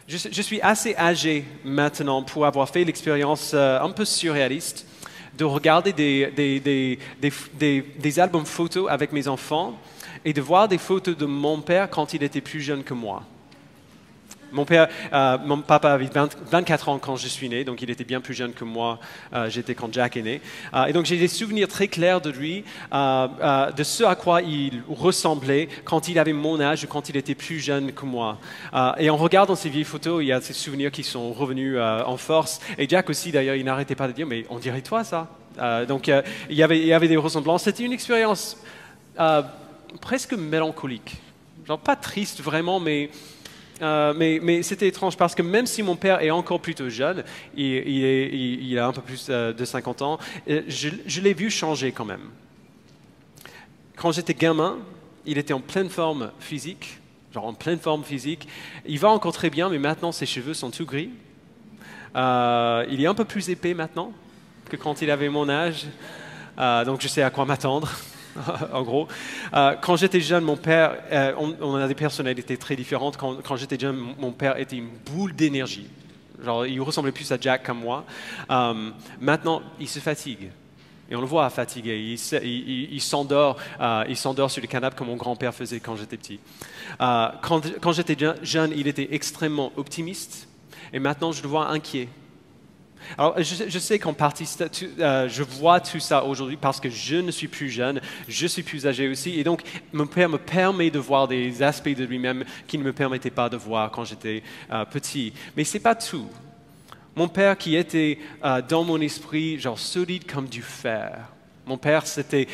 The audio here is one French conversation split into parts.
Je suis assez âgé maintenant pour avoir fait l'expérience un peu surréaliste de regarder des albums photos avec mes enfants et de voir des photos de mon père quand il était plus jeune que moi. Mon papa avait 24 ans quand je suis né, donc il était bien plus jeune que moi, j'étais quand Jack est né. Et donc j'ai des souvenirs très clairs de lui, de ce à quoi il ressemblait quand il avait mon âge ou quand il était plus jeune que moi. Et en regardant ces vieilles photos, il y a ces souvenirs qui sont revenus en force. Et Jack aussi, d'ailleurs, il n'arrêtait pas de dire, mais on dirait toi ça. Donc il y avait des ressemblances. C'était une expérience presque mélancolique. Genre pas triste vraiment, mais c'était étrange parce que même si mon père est encore plutôt jeune, il a un peu plus de 50 ans, je l'ai vu changer quand même. Quand j'étais gamin, il était en pleine forme physique, genre en pleine forme physique. Il va encore très bien, mais maintenant ses cheveux sont tout gris. Il est un peu plus épais maintenant que quand il avait mon âge, donc je sais à quoi m'attendre. En gros, quand j'étais jeune, mon père, on a des personnalités très différentes. Quand j'étais jeune, mon père était une boule d'énergie. Genre, il ressemblait plus à Jack qu'à moi. Maintenant, il se fatigue. Et on le voit fatigué. Il s'endort sur le canapé comme mon grand-père faisait quand j'étais petit. Quand j'étais jeune, il était extrêmement optimiste. Et maintenant, je le vois inquiet. Alors, je sais qu'en partie, je vois tout ça aujourd'hui parce que je ne suis plus jeune, je suis plus âgé aussi. Et donc, mon père me permet de voir des aspects de lui-même qui ne me permettaient pas de voir quand j'étais petit. Mais ce n'est pas tout. Mon père qui était dans mon esprit, genre solide comme du fer. Mon père, c'était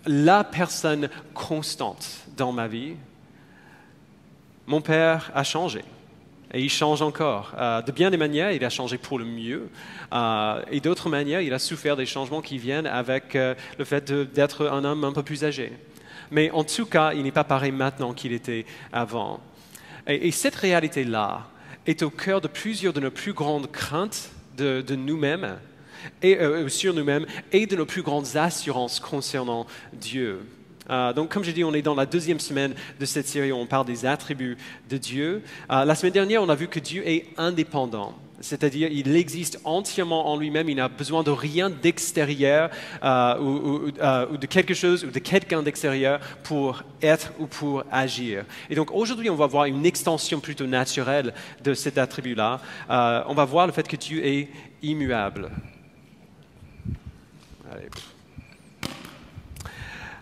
la personne constante dans ma vie. Mon père a changé. Et il change encore. De bien des manières, il a changé pour le mieux. Et d'autres manières, il a souffert des changements qui viennent avec le fait d'être un homme un peu plus âgé. Mais en tout cas, il n'est pas pareil maintenant qu'il était avant. Et cette réalité-là est au cœur de plusieurs de nos plus grandes craintes de nous-mêmes, et sur nous-mêmes, et de nos plus grandes assurances concernant Dieu. Donc, comme je dis, on est dans la deuxième semaine de cette série où on parle des attributs de Dieu. La semaine dernière, on a vu que Dieu est indépendant, c'est-à-dire il existe entièrement en lui-même, il n'a besoin de rien d'extérieur ou de quelque chose ou de quelqu'un d'extérieur pour être ou pour agir. Et donc aujourd'hui, on va voir une extension plutôt naturelle de cet attribut-là. On va voir le fait que Dieu est immuable. Allez.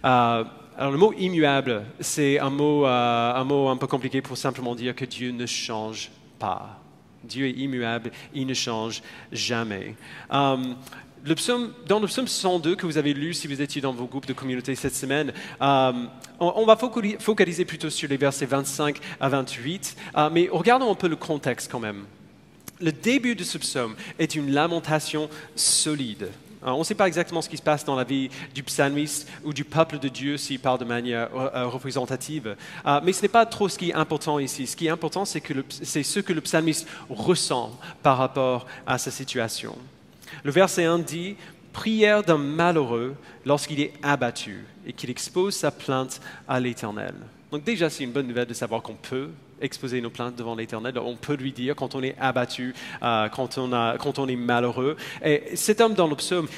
Alors le mot immuable, c'est un mot un peu compliqué pour simplement dire que Dieu ne change pas. Dieu est immuable, il ne change jamais. Dans le psaume 102 que vous avez lu si vous étiez dans vos groupes de communauté cette semaine, on va focaliser plutôt sur les versets 25 à 28, mais regardons un peu le contexte quand même. Le début de ce psaume est une lamentation solide. On ne sait pas exactement ce qui se passe dans la vie du psalmiste ou du peuple de Dieu s'il parle de manière représentative. Mais ce n'est pas trop ce qui est important ici. Ce qui est important, c'est ce que le psalmiste ressent par rapport à sa situation. Le verset 1 dit « Prière d'un malheureux lorsqu'il est abattu et qu'il expose sa plainte à l'Éternel. » Donc déjà, c'est une bonne nouvelle de savoir qu'on peut exposer nos plaintes devant l'Éternel. On peut lui dire quand on est abattu, quand on est malheureux. Et cet homme dans le psaume,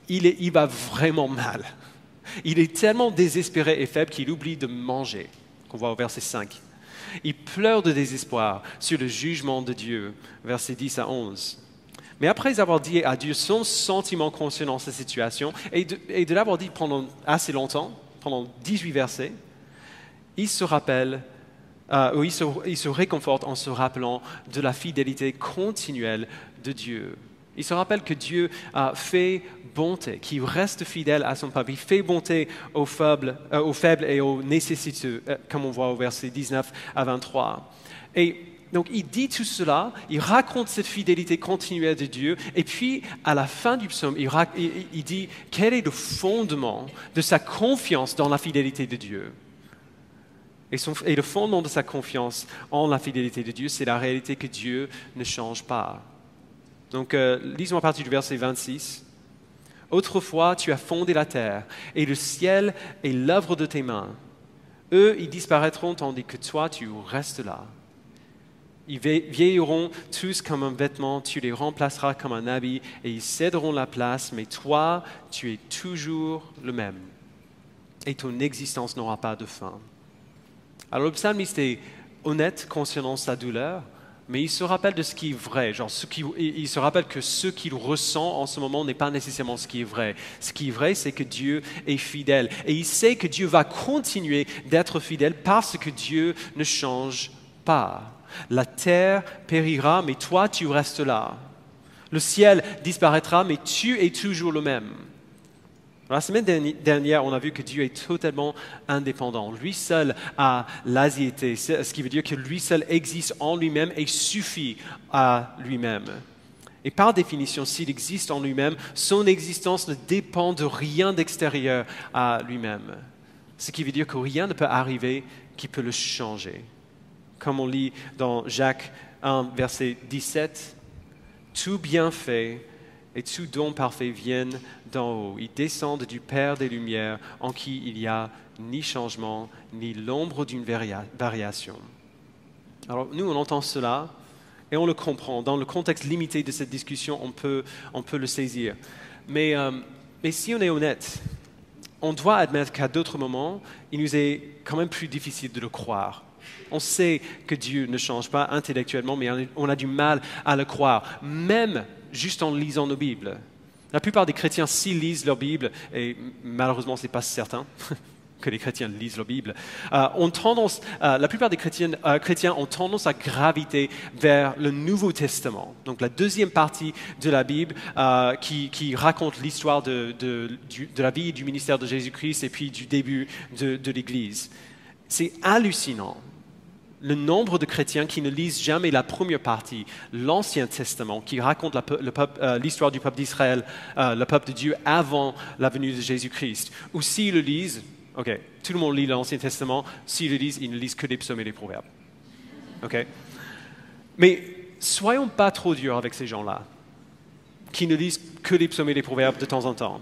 il va vraiment mal. Il est tellement désespéré et faible qu'il oublie de manger, qu'on voit au verset 5. Il pleure de désespoir sur le jugement de Dieu, versets 10 à 11. Mais après avoir dit à Dieu son sentiment concernant sa situation, et de l'avoir dit pendant assez longtemps, pendant 18 versets, il se rappelle, il se réconforte en se rappelant de la fidélité continuelle de Dieu. Il se rappelle que Dieu fait bonté, qu'il reste fidèle à son peuple. Il fait bonté aux faibles et aux nécessiteux, comme on voit au verset 19 à 23. Et donc il dit tout cela, il raconte cette fidélité continuelle de Dieu, et puis à la fin du psaume, il dit quel est le fondement de sa confiance dans la fidélité de Dieu. Et le fondement de sa confiance en la fidélité de Dieu, c'est la réalité que Dieu ne change pas. Donc, lisons à partir du verset 26. « Autrefois, tu as fondé la terre, et le ciel est l'œuvre de tes mains. Eux, ils disparaîtront tandis que toi, tu restes là. Ils vieilliront tous comme un vêtement, tu les remplaceras comme un habit et ils céderont la place, mais toi, tu es toujours le même. Et ton existence n'aura pas de fin. Alors le psalmiste est honnête concernant sa douleur, mais il se rappelle de ce qui est vrai. Il se rappelle que ce qu'il ressent en ce moment n'est pas nécessairement ce qui est vrai. Ce qui est vrai, c'est que Dieu est fidèle. Et il sait que Dieu va continuer d'être fidèle parce que Dieu ne change pas. La terre périra, mais toi, tu restes là. Le ciel disparaîtra, mais tu es toujours le même. La semaine dernière, on a vu que Dieu est totalement indépendant. Lui seul a l'asiété, ce qui veut dire que lui seul existe en lui-même et suffit à lui-même. Et par définition, s'il existe en lui-même, son existence ne dépend de rien d'extérieur à lui-même. Ce qui veut dire que rien ne peut arriver qui peut le changer. Comme on lit dans Jacques 1, verset 17, « Tout bienfait et tout don parfait viennent d'en haut. Ils descendent du Père des Lumières, en qui il n'y a ni changement, ni l'ombre d'une variation. » Alors nous, on entend cela et on le comprend. Dans le contexte limité de cette discussion, on peut le saisir. Mais si on est honnête, on doit admettre qu'à d'autres moments, il nous est quand même plus difficile de le croire. On sait que Dieu ne change pas intellectuellement, mais on a du mal à le croire, même juste en lisant nos Bibles. La plupart des chrétiens, s'ils lisent leur Bible, et malheureusement, ce n'est pas certain que les chrétiens lisent leur Bible, la plupart des chrétiens ont tendance à graviter vers le Nouveau Testament. Donc la deuxième partie de la Bible qui raconte l'histoire de la vie et du ministère de Jésus-Christ et puis du début de l'Église. C'est hallucinant. Le nombre de chrétiens qui ne lisent jamais la première partie, l'Ancien Testament, qui raconte l'histoire du peuple d'Israël, le peuple de Dieu avant la venue de Jésus-Christ. Ou s'ils le lisent, ok, tout le monde lit l'Ancien Testament, s'ils le lisent, ils ne lisent que les psaumes et les proverbes. Ok? Mais soyons pas trop durs avec ces gens-là, qui ne lisent que les psaumes et les proverbes de temps en temps.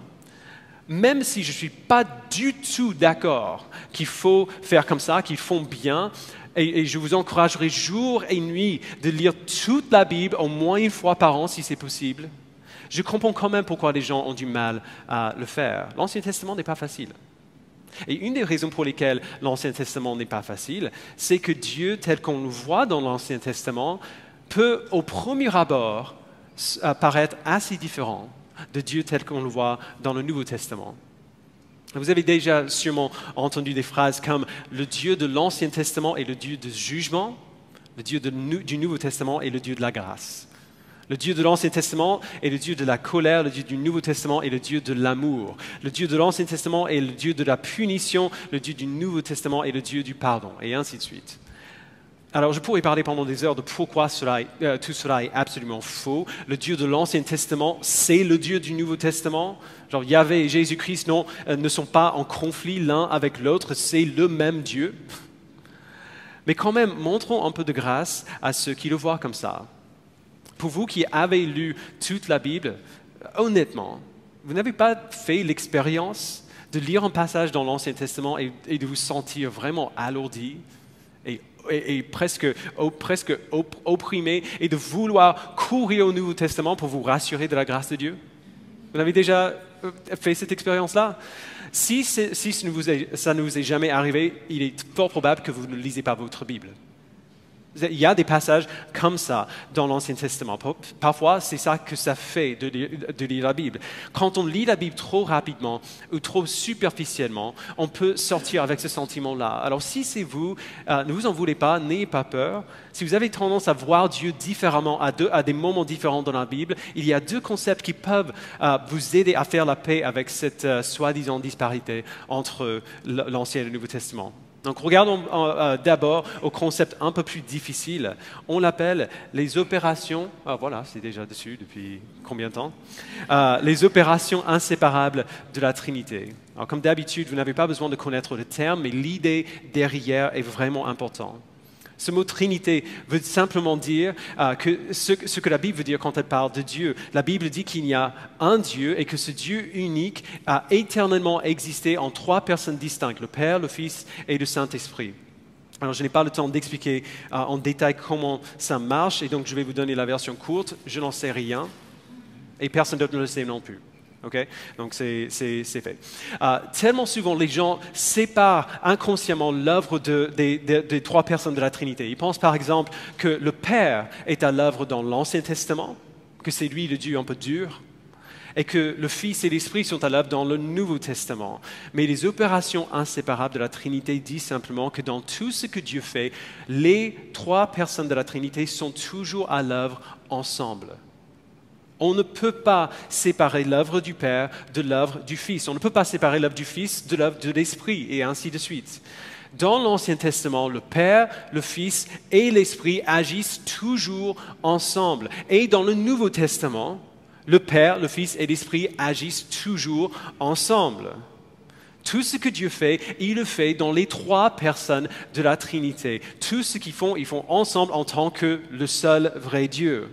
Même si je ne suis pas du tout d'accord qu'il faut faire comme ça, qu'ils font bien, et je vous encouragerai jour et nuit de lire toute la Bible au moins une fois par an si c'est possible. Je comprends quand même pourquoi les gens ont du mal à le faire. L'Ancien Testament n'est pas facile. Et une des raisons pour lesquelles l'Ancien Testament n'est pas facile, c'est que Dieu, tel qu'on le voit dans l'Ancien Testament, peut au premier abord paraître assez différent de Dieu tel qu'on le voit dans le Nouveau Testament. Vous avez déjà sûrement entendu des phrases comme « le Dieu de l'Ancien Testament est le Dieu du jugement, le Dieu du Nouveau Testament est le Dieu de la grâce. Le Dieu de l'Ancien Testament est le Dieu de la colère, le Dieu du Nouveau Testament est le Dieu de l'amour. Le Dieu de l'Ancien Testament est le Dieu de la punition, le Dieu du Nouveau Testament est le Dieu du pardon, et ainsi de suite. » Alors, je pourrais parler pendant des heures de pourquoi tout cela est absolument faux. Le Dieu de l'Ancien Testament, c'est le Dieu du Nouveau Testament. Genre, Yahvé et Jésus-Christ ne sont pas en conflit l'un avec l'autre, c'est le même Dieu. Mais quand même, montrons un peu de grâce à ceux qui le voient comme ça. Pour vous qui avez lu toute la Bible, honnêtement, vous n'avez pas fait l'expérience de lire un passage dans l'Ancien Testament et de vous sentir vraiment alourdi et presque opprimé et de vouloir courir au Nouveau Testament pour vous rassurer de la grâce de Dieu? Vous avez déjà fait cette expérience-là? Si ça ne vous est jamais arrivé, il est fort probable que vous ne lisez pas votre Bible. Il y a des passages comme ça dans l'Ancien Testament. Parfois, c'est ça que ça fait de lire la Bible. Quand on lit la Bible trop rapidement ou trop superficiellement, on peut sortir avec ce sentiment-là. Alors si c'est vous, ne vous en voulez pas, n'ayez pas peur. Si vous avez tendance à voir Dieu différemment à des moments différents dans la Bible, il y a deux concepts qui peuvent vous aider à faire la paix avec cette soi-disant disparité entre l'Ancien et le Nouveau Testament. Donc regardons d'abord au concept un peu plus difficile. On l'appelle les opérations, voilà, c'est déjà dessus depuis combien de temps? Les opérations inséparables de la Trinité. Alors comme d'habitude, vous n'avez pas besoin de connaître le terme, mais l'idée derrière est vraiment importante. Ce mot Trinité veut simplement dire que ce que la Bible veut dire quand elle parle de Dieu. La Bible dit qu'il y a un Dieu et que ce Dieu unique a éternellement existé en trois personnes distinctes, le Père, le Fils et le Saint-Esprit. Alors, je n'ai pas le temps d'expliquer en détail comment ça marche, et donc je vais vous donner la version courte. Je n'en sais rien, et personne d'autre ne le sait non plus. Okay? Donc, c'est fait. Tellement souvent, les gens séparent inconsciemment l'œuvre des trois personnes de la Trinité. Ils pensent par exemple que le Père est à l'œuvre dans l'Ancien Testament, que c'est lui le Dieu un peu dur, et que le Fils et l'Esprit sont à l'œuvre dans le Nouveau Testament. Mais les opérations inséparables de la Trinité disent simplement que dans tout ce que Dieu fait, les trois personnes de la Trinité sont toujours à l'œuvre ensemble. On ne peut pas séparer l'œuvre du Père de l'œuvre du Fils. On ne peut pas séparer l'œuvre du Fils de l'œuvre de l'Esprit, et ainsi de suite. Dans l'Ancien Testament, le Père, le Fils et l'Esprit agissent toujours ensemble. Et dans le Nouveau Testament, le Père, le Fils et l'Esprit agissent toujours ensemble. Tout ce que Dieu fait, il le fait dans les trois personnes de la Trinité. Tout ce qu'ils font, ils font ensemble en tant que le seul vrai Dieu.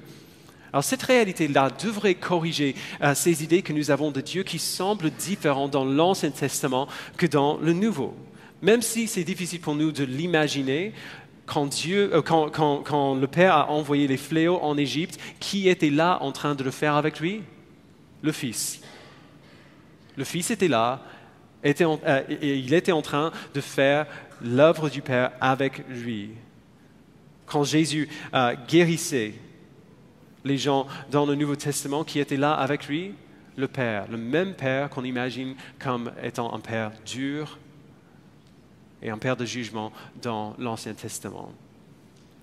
Alors cette réalité-là devrait corriger ces idées que nous avons de Dieu qui semblent différentes dans l'Ancien Testament que dans le Nouveau. Même si c'est difficile pour nous de l'imaginer, quand le Père a envoyé les fléaux en Égypte, qui était là en train de le faire avec lui? Le Fils. Le Fils était là, et il était en train de faire l'œuvre du Père avec lui. Quand Jésus guérissait les gens dans le Nouveau Testament qui étaient là avec lui, le Père, le même Père qu'on imagine comme étant un Père dur et un Père de jugement dans l'Ancien Testament.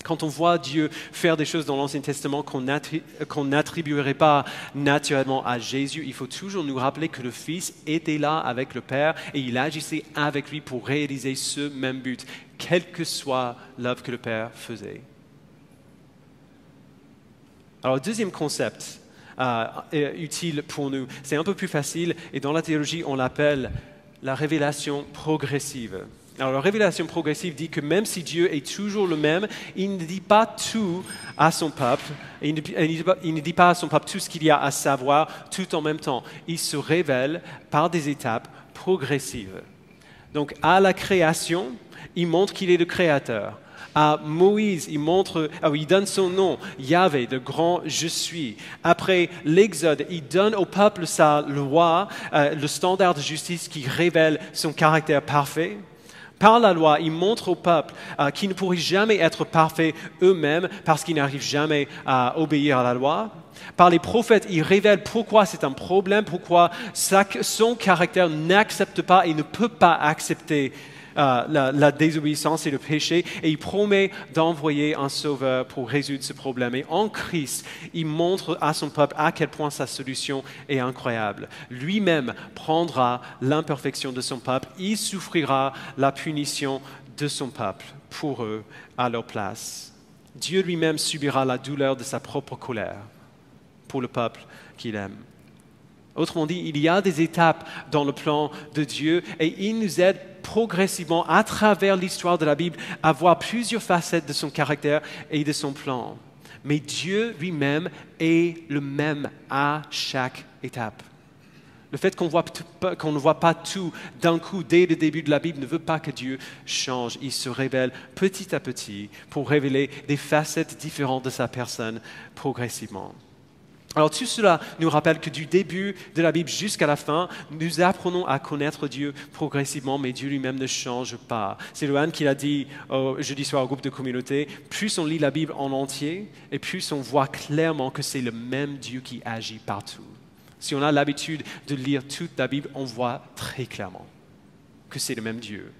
Quand on voit Dieu faire des choses dans l'Ancien Testament qu'on n'attribuerait pas naturellement à Jésus, il faut toujours nous rappeler que le Fils était là avec le Père et il agissait avec lui pour réaliser ce même but, quelle que soit l'œuvre que le Père faisait. Alors, le deuxième concept utile pour nous, c'est un peu plus facile et dans la théologie, on l'appelle la révélation progressive. Alors, la révélation progressive dit que même si Dieu est toujours le même, il ne dit pas tout à son peuple, il ne dit pas à son peuple tout ce qu'il y a à savoir tout en même temps. Il se révèle par des étapes progressives. Donc, à la création, il montre qu'il est le créateur. À Moïse, il donne son nom, Yahvé, le grand je suis. Après l'Exode, il donne au peuple sa loi, le standard de justice qui révèle son caractère parfait. Par la loi, il montre au peuple qu'ils ne pourraient jamais être parfaits eux-mêmes parce qu'ils n'arrivent jamais à obéir à la loi. Par les prophètes, il révèle pourquoi c'est un problème, pourquoi son caractère n'accepte pas et ne peut pas accepter la désobéissance et le péché, et il promet d'envoyer un sauveur pour résoudre ce problème. Et en Christ, il montre à son peuple à quel point sa solution est incroyable. Lui-même prendra l'imperfection de son peuple, il souffrira la punition de son peuple pour eux à leur place. Dieu lui-même subira la douleur de sa propre colère pour le peuple qu'il aime. Autrement dit, il y a des étapes dans le plan de Dieu et il nous aide progressivement à travers l'histoire de la Bible à voir plusieurs facettes de son caractère et de son plan. Mais Dieu lui-même est le même à chaque étape. Le fait qu'on ne voit pas tout d'un coup dès le début de la Bible ne veut pas que Dieu change. Il se révèle petit à petit pour révéler des facettes différentes de sa personne progressivement. Alors tout cela nous rappelle que du début de la Bible jusqu'à la fin, nous apprenons à connaître Dieu progressivement, mais Dieu lui-même ne change pas. C'est Lohan qui l'a dit jeudi soir au groupe de communauté, plus on lit la Bible en entier, et plus on voit clairement que c'est le même Dieu qui agit partout. Si on a l'habitude de lire toute la Bible, on voit très clairement que c'est le même Dieu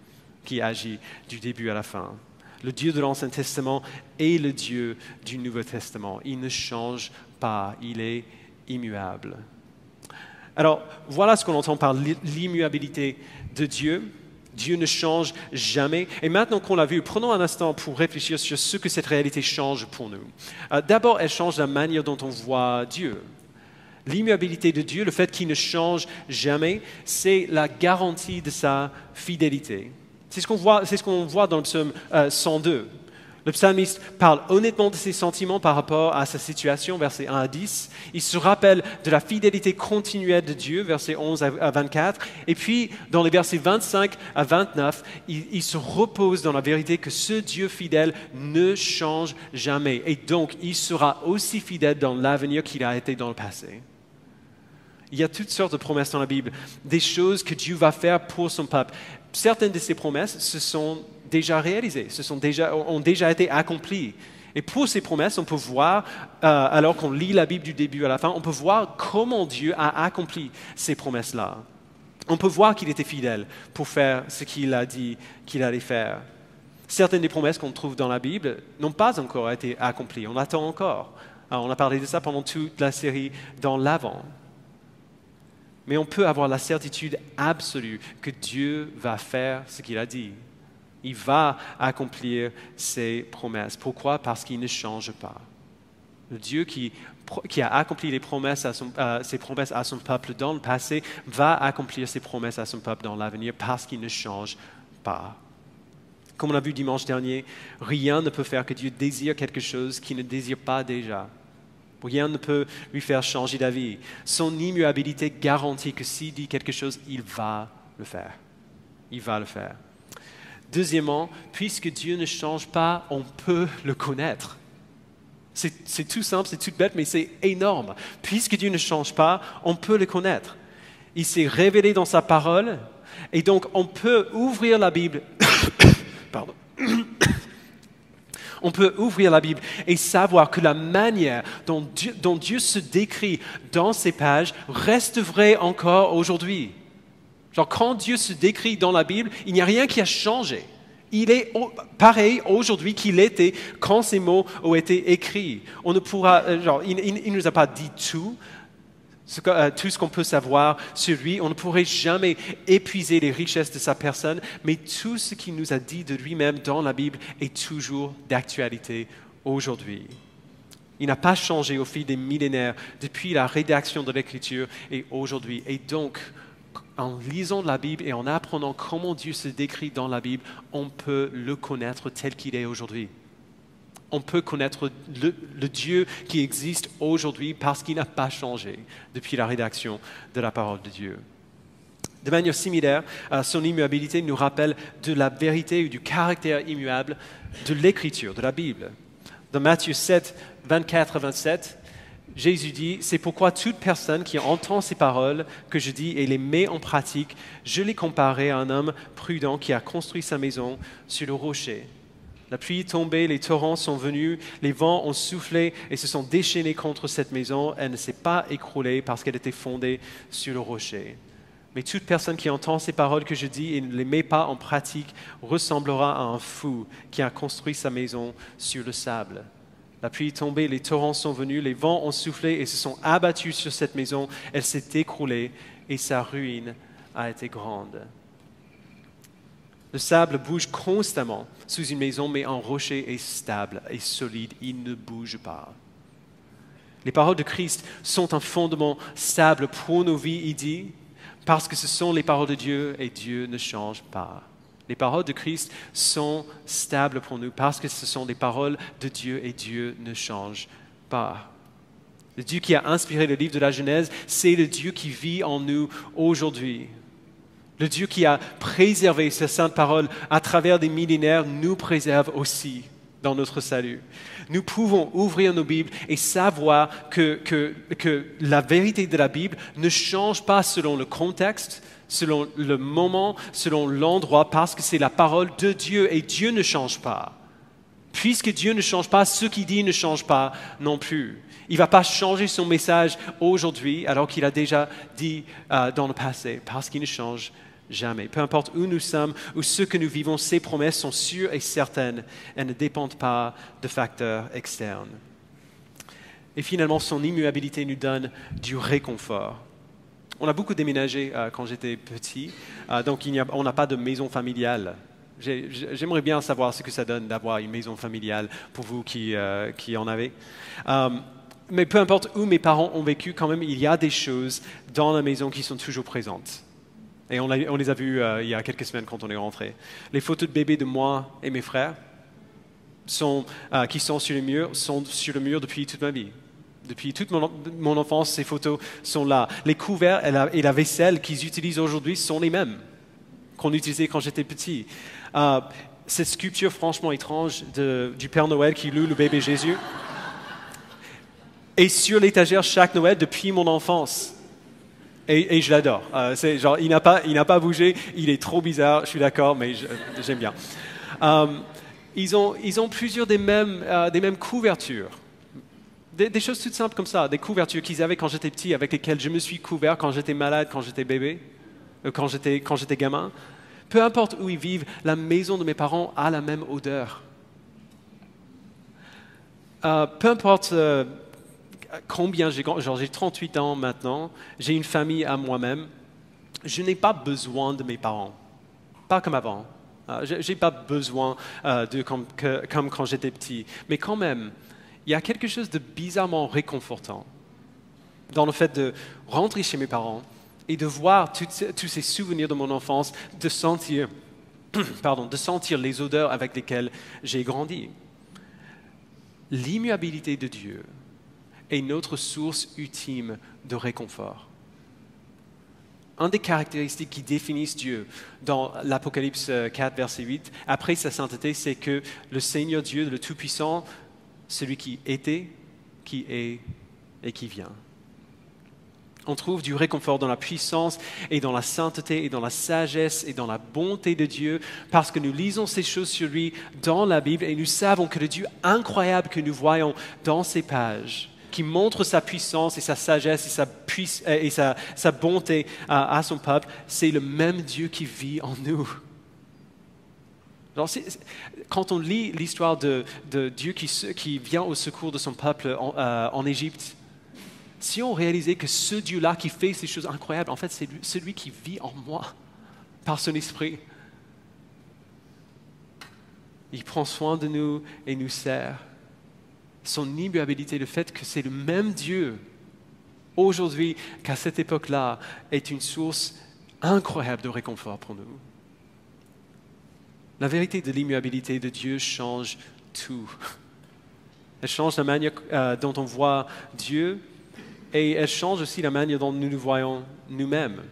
qui agit du début à la fin. Le Dieu de l'Ancien Testament est le Dieu du Nouveau Testament. Il ne change pas, il est immuable. Alors, voilà ce qu'on entend par l'immuabilité de Dieu. Dieu ne change jamais. Et maintenant qu'on l'a vu, prenons un instant pour réfléchir sur ce que cette réalité change pour nous. D'abord, elle change la manière dont on voit Dieu. L'immuabilité de Dieu, le fait qu'il ne change jamais, c'est la garantie de sa fidélité. C'est ce qu'on voit dans le psaume 102. Le psalmiste parle honnêtement de ses sentiments par rapport à sa situation, versets 1 à 10. Il se rappelle de la fidélité continuelle de Dieu, versets 11 à 24. Et puis, dans les versets 25 à 29, il se repose dans la vérité que ce Dieu fidèle ne change jamais. Et donc, il sera aussi fidèle dans l'avenir qu'il a été dans le passé. Il y a toutes sortes de promesses dans la Bible, des choses que Dieu va faire pour son peuple. Certaines de ces promesses se sont déjà réalisées, ont déjà été accomplies. Et pour ces promesses, on peut voir, alors qu'on lit la Bible du début à la fin, on peut voir comment Dieu a accompli ces promesses-là. On peut voir qu'il était fidèle pour faire ce qu'il a dit qu'il allait faire. Certaines des promesses qu'on trouve dans la Bible n'ont pas encore été accomplies, on attend encore. Alors, on a parlé de ça pendant toute la série dans l'Avent. Mais on peut avoir la certitude absolue que Dieu va faire ce qu'il a dit. Il va accomplir ses promesses. Pourquoi? Parce qu'il ne change pas. Le Dieu qui a accompli ses promesses à son peuple dans le passé va accomplir ses promesses à son peuple dans l'avenir parce qu'il ne change pas. Comme on a vu dimanche dernier, rien ne peut faire que Dieu désire quelque chose qu'il ne désire pas déjà. Rien ne peut lui faire changer d'avis. Son immuabilité garantit que s'il dit quelque chose, il va le faire. Il va le faire. Deuxièmement, puisque Dieu ne change pas, on peut le connaître. C'est tout simple, c'est tout bête, mais c'est énorme. Puisque Dieu ne change pas, on peut le connaître. Il s'est révélé dans sa parole, et donc on peut ouvrir la Bible. Pardon. On peut ouvrir la Bible et savoir que la manière dont Dieu se décrit dans ces pages reste vraie encore aujourd'hui. Genre, quand Dieu se décrit dans la Bible, il n'y a rien qui a changé. Il est pareil aujourd'hui qu'il était quand ces mots ont été écrits. On ne pourra, il nous a pas dit tout ce qu'on peut savoir sur lui. On ne pourrait jamais épuiser les richesses de sa personne, mais tout ce qu'il nous a dit de lui-même dans la Bible est toujours d'actualité aujourd'hui. Il n'a pas changé au fil des millénaires depuis la rédaction de l'Écriture et aujourd'hui. Et donc, en lisant la Bible et en apprenant comment Dieu se décrit dans la Bible, on peut le connaître tel qu'il est aujourd'hui. On peut connaître le Dieu qui existe aujourd'hui parce qu'il n'a pas changé depuis la rédaction de la parole de Dieu. De manière similaire, son immuabilité nous rappelle de la vérité ou du caractère immuable de l'Écriture, de la Bible. Dans Matthieu 7, 24 à 27, Jésus dit « C'est pourquoi toute personne qui entend ces paroles que je dis et les met en pratique, je les comparerai à un homme prudent qui a construit sa maison sur le rocher. La pluie est tombée, les torrents sont venus, les vents ont soufflé et se sont déchaînés contre cette maison. Elle ne s'est pas écroulée parce qu'elle était fondée sur le rocher. Mais toute personne qui entend ces paroles que je dis et ne les met pas en pratique ressemblera à un fou qui a construit sa maison sur le sable. La pluie est tombée, les torrents sont venus, les vents ont soufflé et se sont abattus sur cette maison. Elle s'est écroulée et sa ruine a été grande. » Le sable bouge constamment sous une maison, mais un rocher est stable et solide, il ne bouge pas. Les paroles de Christ sont un fondement stable pour nos vies, il dit, parce que ce sont les paroles de Dieu et Dieu ne change pas. Les paroles de Christ sont stables pour nous parce que ce sont les paroles de Dieu et Dieu ne change pas. Le Dieu qui a inspiré le livre de la Genèse, c'est le Dieu qui vit en nous aujourd'hui. Le Dieu qui a préservé sa sainte parole à travers des millénaires nous préserve aussi dans notre salut. Nous pouvons ouvrir nos Bibles et savoir que la vérité de la Bible ne change pas selon le contexte, selon le moment, selon l'endroit, parce que c'est la parole de Dieu et Dieu ne change pas. Puisque Dieu ne change pas, ce qu'il dit ne change pas non plus. Il ne va pas changer son message aujourd'hui alors qu'il a déjà dit dans le passé, parce qu'il ne change jamais. Peu importe où nous sommes ou ce que nous vivons, ces promesses sont sûres et certaines. Elles ne dépendent pas de facteurs externes. Et finalement, son immuabilité nous donne du réconfort. On a beaucoup déménagé quand j'étais petit, donc on n'a pas de maison familiale. J'aimerais bien savoir ce que ça donne d'avoir une maison familiale pour vous qui en avez. Mais peu importe où mes parents ont vécu, quand même, il y a des choses dans la maison qui sont toujours présentes. Et on les a vues il y a quelques semaines quand on est rentré. Les photos de bébés de moi et mes frères. qui sont sur le mur sont sur le mur depuis toute ma vie. Depuis toute mon enfance, ces photos sont là. Les couverts et la vaisselle qu'ils utilisent aujourd'hui sont les mêmes qu'on utilisait quand j'étais petit. Cette sculpture franchement étrange du Père Noël qui loue le bébé Jésus est sur l'étagère chaque Noël depuis mon enfance. Et je l'adore. Il n'a pas bougé, il est trop bizarre, je suis d'accord, mais j'aime bien. Ils ont plusieurs des mêmes couvertures. Des choses toutes simples comme ça, des couvertures qu'ils avaient quand j'étais petit, avec lesquelles je me suis couvert quand j'étais malade, quand j'étais bébé, quand j'étais gamin. Peu importe où ils vivent, la maison de mes parents a la même odeur. Peu importe combien j'ai 38 ans maintenant, j'ai une famille à moi-même, je n'ai pas besoin de mes parents, pas comme avant. Je n'ai pas besoin d'eux comme quand j'étais petit, mais quand même, il y a quelque chose de bizarrement réconfortant dans le fait de rentrer chez mes parents et de voir tous ces souvenirs de mon enfance, de sentir les odeurs avec lesquelles j'ai grandi. L'immuabilité de Dieu est notre source ultime de réconfort. Une des caractéristiques qui définissent Dieu dans l'Apocalypse 4, verset 8, après sa sainteté, c'est que le Seigneur Dieu, le Tout-Puissant, celui qui était, qui est et qui vient. On trouve du réconfort dans la puissance et dans la sainteté et dans la sagesse et dans la bonté de Dieu parce que nous lisons ces choses sur lui dans la Bible et nous savons que le Dieu incroyable que nous voyons dans ces pages, qui montre sa puissance et sa sagesse et sa bonté à son peuple, c'est le même Dieu qui vit en nous. Alors, quand on lit l'histoire de Dieu qui vient au secours de son peuple en Égypte, si on réalisait que ce Dieu-là qui fait ces choses incroyables, en fait, c'est celui qui vit en moi par son esprit. Il prend soin de nous et nous sert. Son immuabilité, le fait que c'est le même Dieu aujourd'hui qu'à cette époque-là, est une source incroyable de réconfort pour nous. La vérité de l'immuabilité de Dieu change tout. Elle change la manière dont on voit Dieu et elle change aussi la manière dont nous nous voyons nous-mêmes.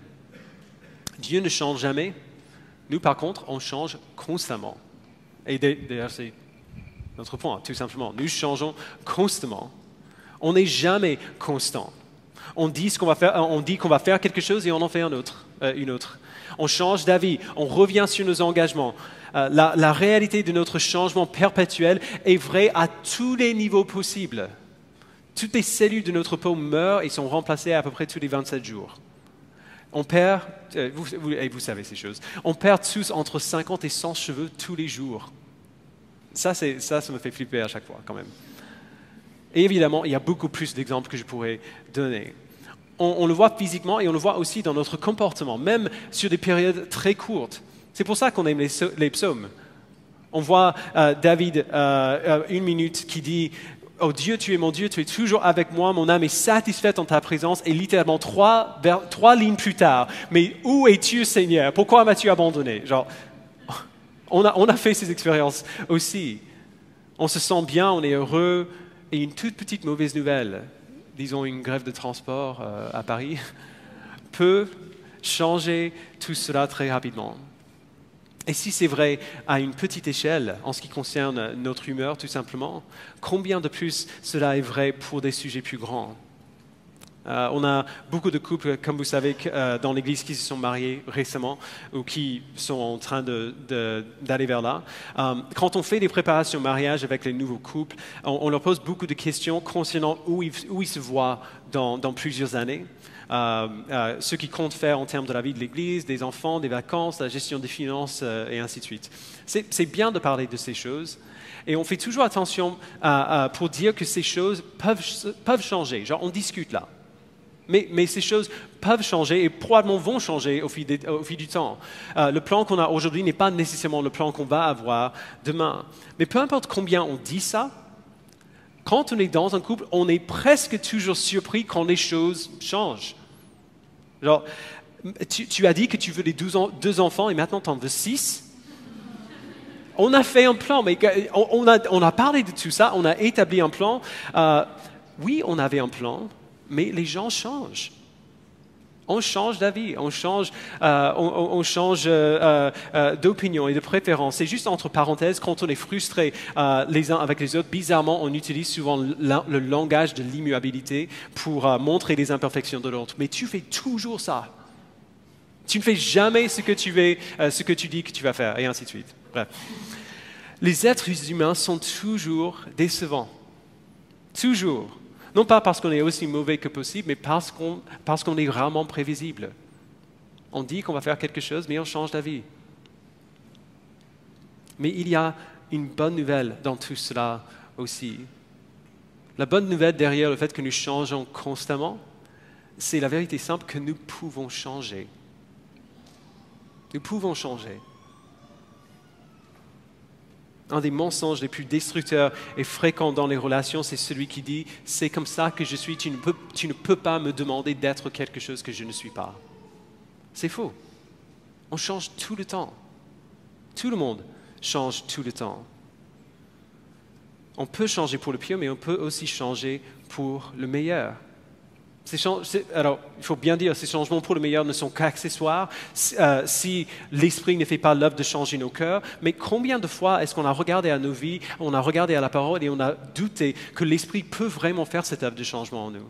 Dieu ne change jamais. Nous, par contre, on change constamment. Et d'ailleurs, c'est notre point, tout simplement. Nous changeons constamment. On n'est jamais constant. On dit qu'on va faire quelque chose et on en fait une autre. On change d'avis, on revient sur nos engagements. La réalité de notre changement perpétuel est vraie à tous les niveaux possibles. Toutes les cellules de notre peau meurent et sont remplacées à peu près tous les 27 jours. On perd, vous savez ces choses, on perd tous entre 50 et 100 cheveux tous les jours. Ça me fait flipper à chaque fois quand même. Et évidemment, il y a beaucoup plus d'exemples que je pourrais donner. On le voit physiquement et on le voit aussi dans notre comportement, même sur des périodes très courtes. C'est pour ça qu'on aime les psaumes. On voit David, 1 minute, qui dit « Oh Dieu, tu es mon Dieu, tu es toujours avec moi, mon âme est satisfaite en ta présence. » Et littéralement, trois lignes plus tard, « Mais où es-tu, Seigneur? Pourquoi m'as-tu abandonné ?» Genre, on a fait ces expériences aussi. On se sent bien, on est heureux. Et une toute petite mauvaise nouvelle, disons une grève de transport à Paris, peut changer tout cela très rapidement. Et si c'est vrai à une petite échelle en ce qui concerne notre humeur tout simplement, combien de plus cela est vrai pour des sujets plus grands? On a beaucoup de couples, comme vous savez, dans l'Église qui se sont mariés récemment ou qui sont en train d'aller vers là. Quand on fait des préparations au mariage avec les nouveaux couples, on leur pose beaucoup de questions concernant où ils se voient dans plusieurs années. Ce qu'ils comptent faire en termes de la vie de l'Église, des enfants, des vacances, la gestion des finances et ainsi de suite. C'est bien de parler de ces choses. Et on fait toujours attention pour dire que ces choses peuvent changer. Genre, on discute là. Mais ces choses peuvent changer et probablement vont changer au fil du temps. Le plan qu'on a aujourd'hui n'est pas nécessairement le plan qu'on va avoir demain. Mais peu importe combien on dit ça, quand on est dans un couple, on est presque toujours surpris quand les choses changent. Genre, tu as dit que tu veux les 2 enfants et maintenant tu en veux 6. On a fait un plan, mais on a parlé de tout ça, on a établi un plan. Oui, on avait un plan, mais les gens changent. On change d'avis, on change d'opinion et de préférence. C'est juste entre parenthèses, quand on est frustré les uns avec les autres, bizarrement, on utilise souvent le langage de l'immuabilité pour montrer les imperfections de l'autre. Mais tu fais toujours ça. Tu ne fais jamais ce que tu dis que tu vas faire, et ainsi de suite. Bref. Les êtres humains sont toujours décevants. Toujours. Non pas parce qu'on est aussi mauvais que possible, mais parce qu'on est rarement prévisible. On dit qu'on va faire quelque chose, mais on change d'avis. Mais il y a une bonne nouvelle dans tout cela aussi. La bonne nouvelle derrière le fait que nous changeons constamment, c'est la vérité simple que nous pouvons changer. Nous pouvons changer. Un des mensonges les plus destructeurs et fréquents dans les relations, c'est celui qui dit « c'est comme ça que je suis, tu ne peux pas me demander d'être quelque chose que je ne suis pas ». C'est faux. On change tout le temps. Tout le monde change tout le temps. On peut changer pour le pire, mais on peut aussi changer pour le meilleur. Alors, il faut bien dire, ces changements pour le meilleur ne sont qu'accessoires si l'Esprit ne fait pas l'œuvre de changer nos cœurs. Mais combien de fois est-ce qu'on a regardé à nos vies, on a regardé à la parole et on a douté que l'Esprit peut vraiment faire cette œuvre de changement en nous?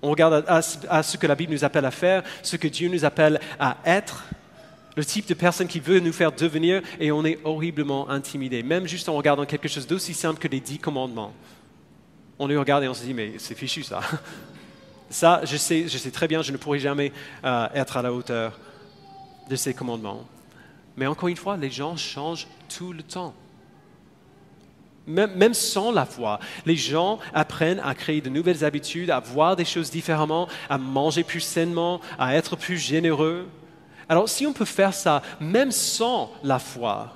On regarde à ce que la Bible nous appelle à faire, ce que Dieu nous appelle à être, le type de personne qui veut nous faire devenir, et on est horriblement intimidé, même juste en regardant quelque chose d'aussi simple que les 10 commandements. On les regarde et on se dit, mais c'est fichu ça. Ça, je sais très bien, je ne pourrai jamais être à la hauteur de ces commandements. Mais encore une fois, les gens changent tout le temps. Même sans la foi, les gens apprennent à créer de nouvelles habitudes, à voir des choses différemment, à manger plus sainement, à être plus généreux. Alors, si on peut faire ça, même sans la foi,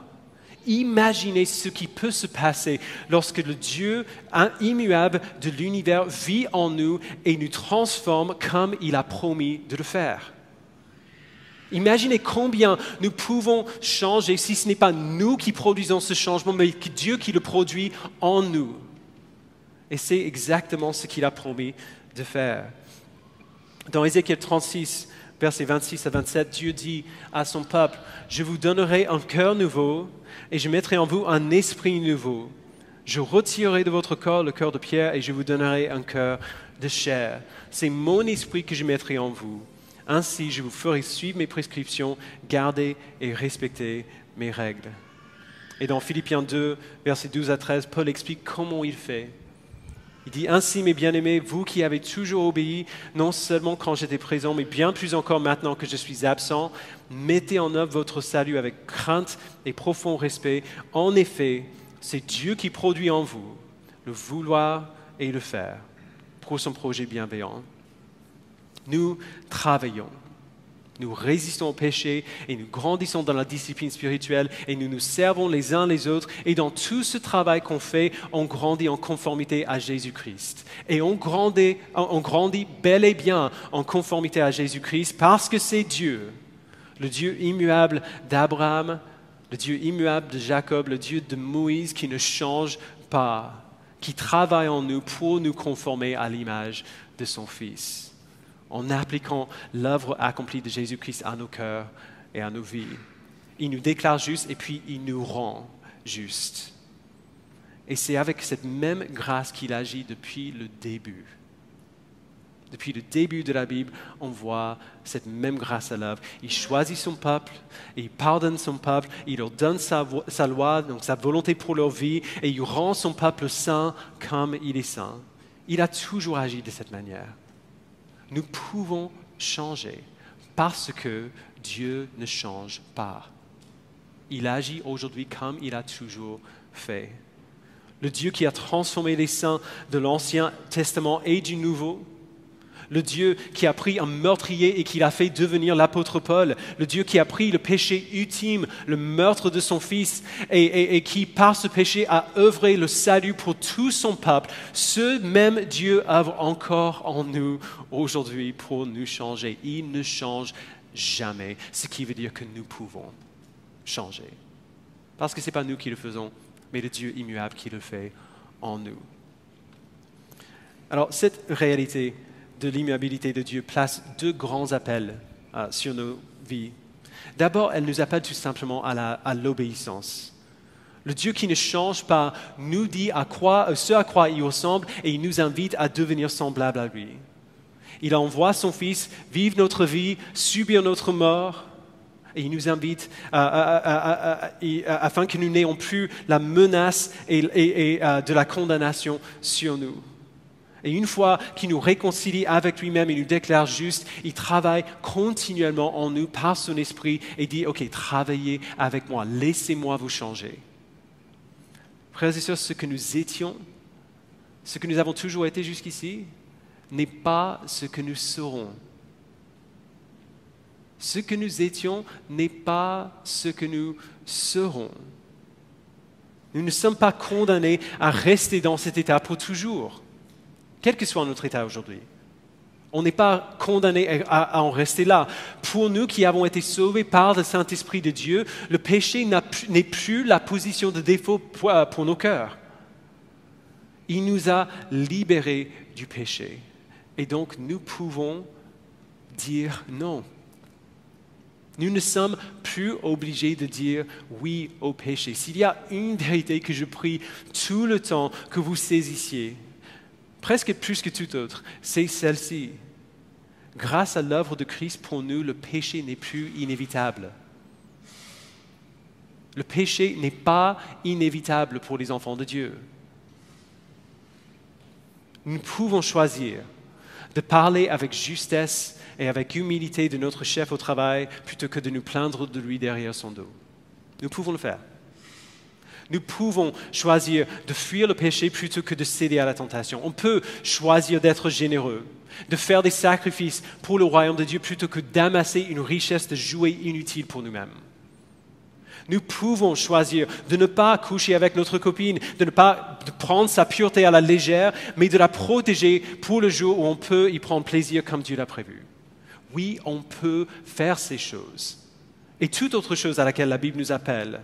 imaginez ce qui peut se passer lorsque le Dieu immuable de l'univers vit en nous et nous transforme comme il a promis de le faire. Imaginez combien nous pouvons changer si ce n'est pas nous qui produisons ce changement, mais Dieu qui le produit en nous. Et c'est exactement ce qu'il a promis de faire. Dans Ézéchiel 36, versets 26 à 27, Dieu dit à son peuple, « Je vous donnerai un cœur nouveau et je mettrai en vous un esprit nouveau. Je retirerai de votre corps le cœur de pierre et je vous donnerai un cœur de chair. C'est mon esprit que je mettrai en vous. Ainsi, je vous ferai suivre mes prescriptions, garder et respecter mes règles. » Et dans Philippiens 2, versets 12 à 13, Paul explique comment il fait. Il dit « Ainsi, mes bien-aimés, vous qui avez toujours obéi, non seulement quand j'étais présent, mais bien plus encore maintenant que je suis absent, mettez en œuvre votre salut avec crainte et profond respect. En effet, c'est Dieu qui produit en vous le vouloir et le faire pour son projet bienveillant. Nous travaillons. Nous résistons au péché et nous grandissons dans la discipline spirituelle et nous nous servons les uns les autres. Et dans tout ce travail qu'on fait, on grandit en conformité à Jésus-Christ. Et on grandit bel et bien en conformité à Jésus-Christ parce que c'est Dieu, le Dieu immuable d'Abraham, le Dieu immuable de Jacob, le Dieu de Moïse qui ne change pas, qui travaille en nous pour nous conformer à l'image de son Fils, en appliquant l'œuvre accomplie de Jésus-Christ à nos cœurs et à nos vies. Il nous déclare justes et puis il nous rend justes. Et c'est avec cette même grâce qu'il agit depuis le début. Depuis le début de la Bible, on voit cette même grâce à l'œuvre. Il choisit son peuple, il pardonne son peuple, il leur donne sa loi, donc sa volonté pour leur vie, et il rend son peuple saint comme il est saint. Il a toujours agi de cette manière. Nous pouvons changer parce que Dieu ne change pas. Il agit aujourd'hui comme il a toujours fait. Le Dieu qui a transformé les saints de l'Ancien Testament et du Nouveau, le Dieu qui a pris un meurtrier et qui l'a fait devenir l'apôtre Paul, le Dieu qui a pris le péché ultime, le meurtre de son Fils, et qui par ce péché a œuvré le salut pour tout son peuple, ce même Dieu œuvre encore en nous aujourd'hui pour nous changer. Il ne change jamais, ce qui veut dire que nous pouvons changer. Parce que ce n'est pas nous qui le faisons, mais le Dieu immuable qui le fait en nous. Alors, cette réalité de l'immuabilité de Dieu place deux grands appels sur nos vies. D'abord, elle nous appelle tout simplement à l'obéissance. Le Dieu qui ne change pas nous dit ce à quoi il ressemble et il nous invite à devenir semblables à lui. Il envoie son Fils vivre notre vie, subir notre mort, et il nous invite afin que nous n'ayons plus la menace et de la condamnation sur nous. Et une fois qu'il nous réconcilie avec lui-même et nous déclare juste, il travaille continuellement en nous par son esprit et dit « Ok, travaillez avec moi, laissez-moi vous changer ». Frères et sœurs, ce que nous étions, ce que nous avons toujours été jusqu'ici, n'est pas ce que nous serons. Ce que nous étions n'est pas ce que nous serons. Nous ne sommes pas condamnés à rester dans cet état pour toujours, quel que soit notre état aujourd'hui. On n'est pas condamné à en rester là. Pour nous qui avons été sauvés par le Saint-Esprit de Dieu, le péché n'est plus la position de défaut pour nos cœurs. Il nous a libérés du péché. Et donc, nous pouvons dire non. Nous ne sommes plus obligés de dire oui au péché. S'il y a une vérité que je prie tout le temps que vous saisissiez, presque plus que tout autre, c'est celle-ci. Grâce à l'œuvre de Christ pour nous, le péché n'est plus inévitable. Le péché n'est pas inévitable pour les enfants de Dieu. Nous pouvons choisir de parler avec justesse et avec humilité de notre chef au travail plutôt que de nous plaindre de lui derrière son dos. Nous pouvons le faire. Nous pouvons choisir de fuir le péché plutôt que de céder à la tentation. On peut choisir d'être généreux, de faire des sacrifices pour le royaume de Dieu plutôt que d'amasser une richesse de jouets inutiles pour nous-mêmes. Nous pouvons choisir de ne pas coucher avec notre copine, de prendre sa pureté à la légère, mais de la protéger pour le jour où on peut y prendre plaisir comme Dieu l'a prévu. Oui, on peut faire ces choses. Et toute autre chose à laquelle la Bible nous appelle,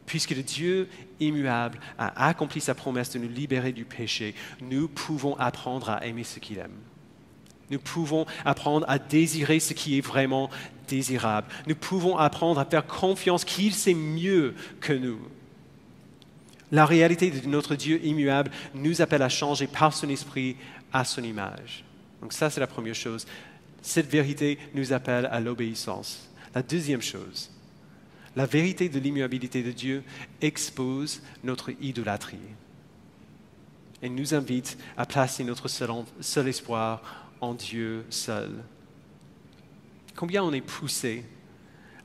puisque le Dieu immuable a accompli sa promesse de nous libérer du péché, nous pouvons apprendre à aimer ce qu'il aime. Nous pouvons apprendre à désirer ce qui est vraiment désirable. Nous pouvons apprendre à faire confiance qu'il sait mieux que nous. La réalité de notre Dieu immuable nous appelle à changer par son esprit à son image. Donc ça, c'est la première chose. Cette vérité nous appelle à l'obéissance. La deuxième chose, la vérité de l'immuabilité de Dieu expose notre idolâtrie et nous invite à placer notre seul espoir en Dieu seul. Combien on est poussé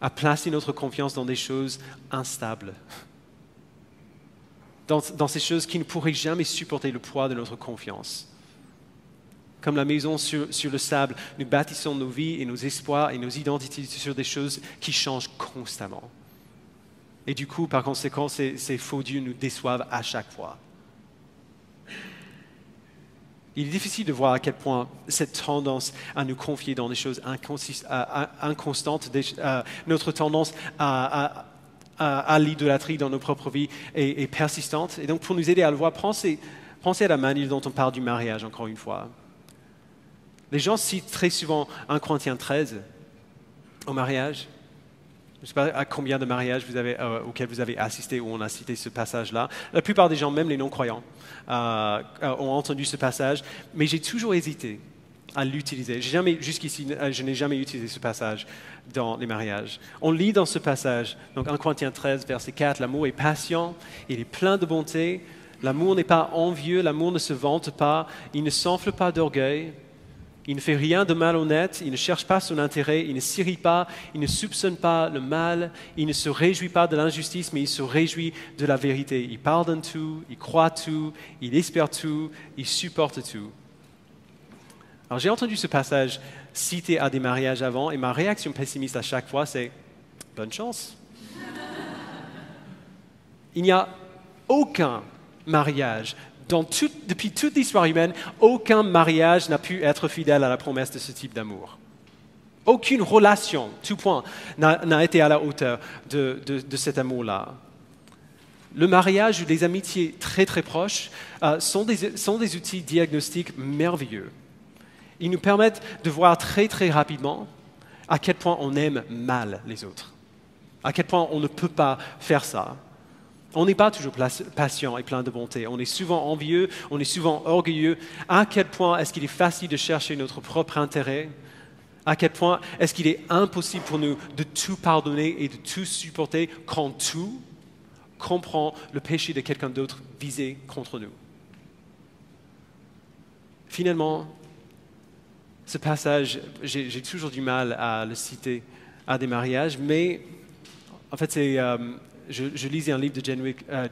à placer notre confiance dans des choses instables, dans ces choses qui ne pourraient jamais supporter le poids de notre confiance. Comme la maison sur le sable, nous bâtissons nos vies et nos espoirs et nos identités sur des choses qui changent constamment. Et du coup, par conséquent, ces faux dieux nous déçoivent à chaque fois. Il est difficile de voir à quel point cette tendance à nous confier dans des choses inconstantes, notre tendance à l'idolâtrie dans nos propres vies est persistante. Et donc, pour nous aider à le voir, pensez à la manière dont on parle du mariage, encore une fois. Les gens citent très souvent 1 Corinthiens 13 au mariage. Je ne sais pas à combien de mariages auxquels vous avez assisté où on a cité ce passage-là. La plupart des gens, même les non-croyants, ont entendu ce passage, mais j'ai toujours hésité à l'utiliser. Jusqu'ici, je n'ai jamais utilisé ce passage dans les mariages. On lit dans ce passage, donc 1 Corinthiens 13, verset 4, « L'amour est patient, il est plein de bonté, l'amour n'est pas envieux, l'amour ne se vante pas, il ne s'enfle pas d'orgueil. » Il ne fait rien de malhonnête, il ne cherche pas son intérêt, il ne s'irrite pas, il ne soupçonne pas le mal, il ne se réjouit pas de l'injustice, mais il se réjouit de la vérité. Il pardonne tout, il croit tout, il espère tout, il supporte tout. Alors j'ai entendu ce passage cité à des mariages avant, et ma réaction pessimiste à chaque fois, c'est « bonne chance ». Il n'y a aucun mariage depuis toute l'histoire humaine, aucun mariage n'a pu être fidèle à la promesse de ce type d'amour. Aucune relation, tout point, n'a été à la hauteur de cet amour-là. Le mariage ou les amitiés très très proches sont des outils diagnostiques merveilleux. Ils nous permettent de voir très très rapidement à quel point on aime mal les autres, à quel point on ne peut pas faire ça. On n'est pas toujours patient et plein de bonté. On est souvent envieux, on est souvent orgueilleux. À quel point est-ce qu'il est facile de chercher notre propre intérêt? À quel point est-ce qu'il est impossible pour nous de tout pardonner et de tout supporter quand tout comprend le péché de quelqu'un d'autre visé contre nous? Finalement, ce passage, j'ai toujours du mal à le citer à des mariages, mais en fait, je lisais un livre de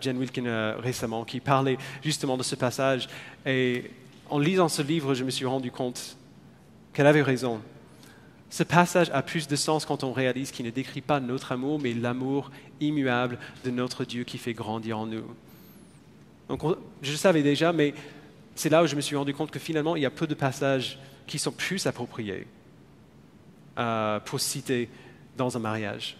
Jen Wilkin récemment qui parlait justement de ce passage. Et en lisant ce livre, je me suis rendu compte qu'elle avait raison. Ce passage a plus de sens quand on réalise qu'il ne décrit pas notre amour, mais l'amour immuable de notre Dieu qui fait grandir en nous. Donc, je le savais déjà, mais c'est là où je me suis rendu compte que finalement, il y a peu de passages qui sont plus appropriés pour citer dans un mariage.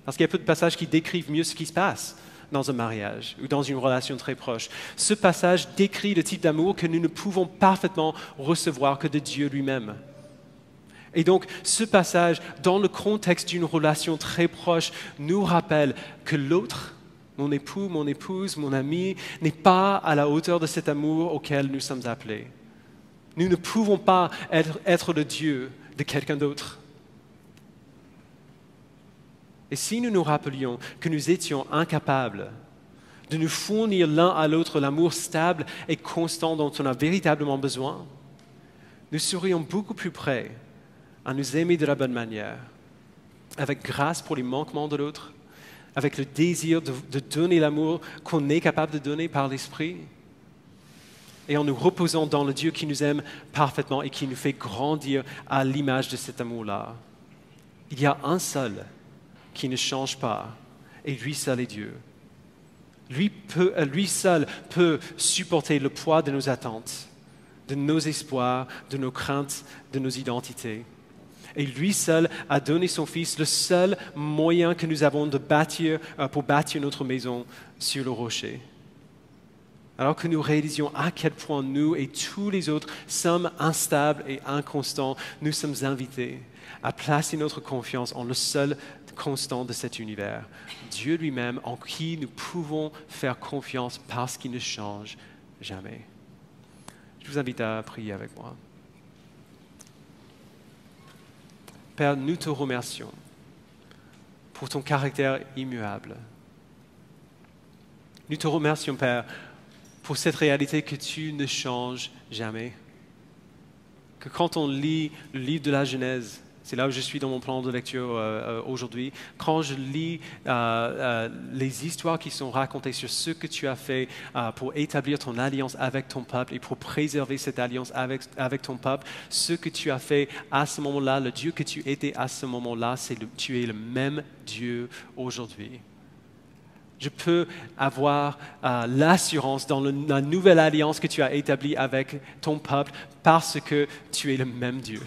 Parce qu'il y a peu de passages qui décrivent mieux ce qui se passe dans un mariage ou dans une relation très proche. Ce passage décrit le type d'amour que nous ne pouvons parfaitement recevoir que de Dieu lui-même. Et donc, ce passage, dans le contexte d'une relation très proche, nous rappelle que l'autre, mon époux, mon épouse, mon ami, n'est pas à la hauteur de cet amour auquel nous sommes appelés. Nous ne pouvons pas être le Dieu de quelqu'un d'autre. Et si nous nous rappelions que nous étions incapables de nous fournir l'un à l'autre l'amour stable et constant dont on a véritablement besoin, nous serions beaucoup plus prêts à nous aimer de la bonne manière, avec grâce pour les manquements de l'autre, avec le désir de donner l'amour qu'on est capable de donner par l'Esprit, et en nous reposant dans le Dieu qui nous aime parfaitement et qui nous fait grandir à l'image de cet amour-là. Il y a un seul qui ne change pas, et lui seul est Dieu. Lui seul peut supporter le poids de nos attentes, de nos espoirs, de nos craintes, de nos identités. Et lui seul a donné son Fils, le seul moyen que nous avons pour bâtir notre maison sur le rocher. Alors que nous réalisions à quel point nous et tous les autres sommes instables et inconstants, nous sommes invités à placer notre confiance en le seul constant de cet univers, Dieu lui-même en qui nous pouvons faire confiance parce qu'il ne change jamais. Je vous invite à prier avec moi. Père, nous te remercions pour ton caractère immuable. Nous te remercions, Père, pour cette réalité que tu ne changes jamais. Que quand on lit le livre de la Genèse, c'est là où je suis dans mon plan de lecture aujourd'hui, quand je lis les histoires qui sont racontées sur ce que tu as fait pour établir ton alliance avec ton peuple et pour préserver cette alliance avec ton peuple, ce que tu as fait à ce moment-là, le Dieu que tu étais à ce moment-là, tu es le même Dieu aujourd'hui. Je peux avoir l'assurance dans la nouvelle alliance que tu as établie avec ton peuple parce que tu es le même Dieu.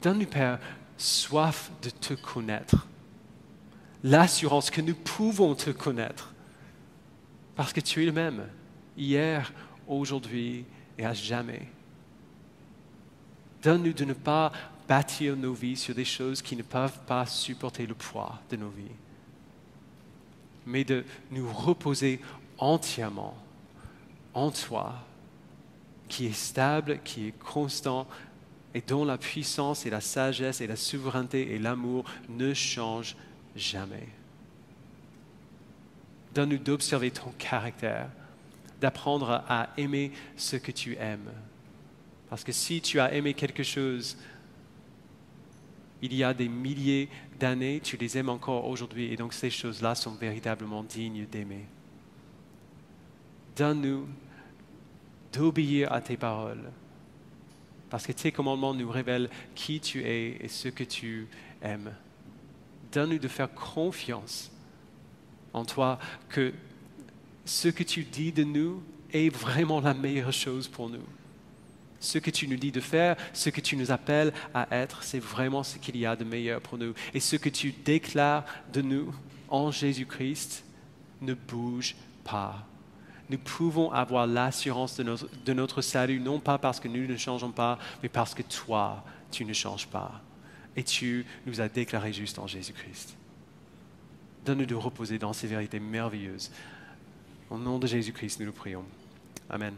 Donne-nous, Père, soif de te connaître, l'assurance que nous pouvons te connaître parce que tu es le même, hier, aujourd'hui et à jamais. Donne-nous de ne pas bâtir nos vies sur des choses qui ne peuvent pas supporter le poids de nos vies, mais de nous reposer entièrement en toi, qui est stable, qui est constant, et dont la puissance et la sagesse et la souveraineté et l'amour ne changent jamais. Donne-nous d'observer ton caractère, d'apprendre à aimer ce que tu aimes. Parce que si tu as aimé quelque chose il y a des milliers d'années, tu les aimes encore aujourd'hui, et donc ces choses-là sont véritablement dignes d'aimer. Donne-nous d'obéir à tes paroles, parce que tes commandements nous révèlent qui tu es et ce que tu aimes. Donne-nous de faire confiance en toi, que ce que tu dis de nous est vraiment la meilleure chose pour nous. Ce que tu nous dis de faire, ce que tu nous appelles à être, c'est vraiment ce qu'il y a de meilleur pour nous. Et ce que tu déclares de nous en Jésus-Christ ne bouge pas. Nous pouvons avoir l'assurance de notre salut, non pas parce que nous ne changeons pas, mais parce que toi, tu ne changes pas. Et tu nous as déclarés justes en Jésus-Christ. Donne-nous de reposer dans ces vérités merveilleuses. Au nom de Jésus-Christ, nous le prions. Amen.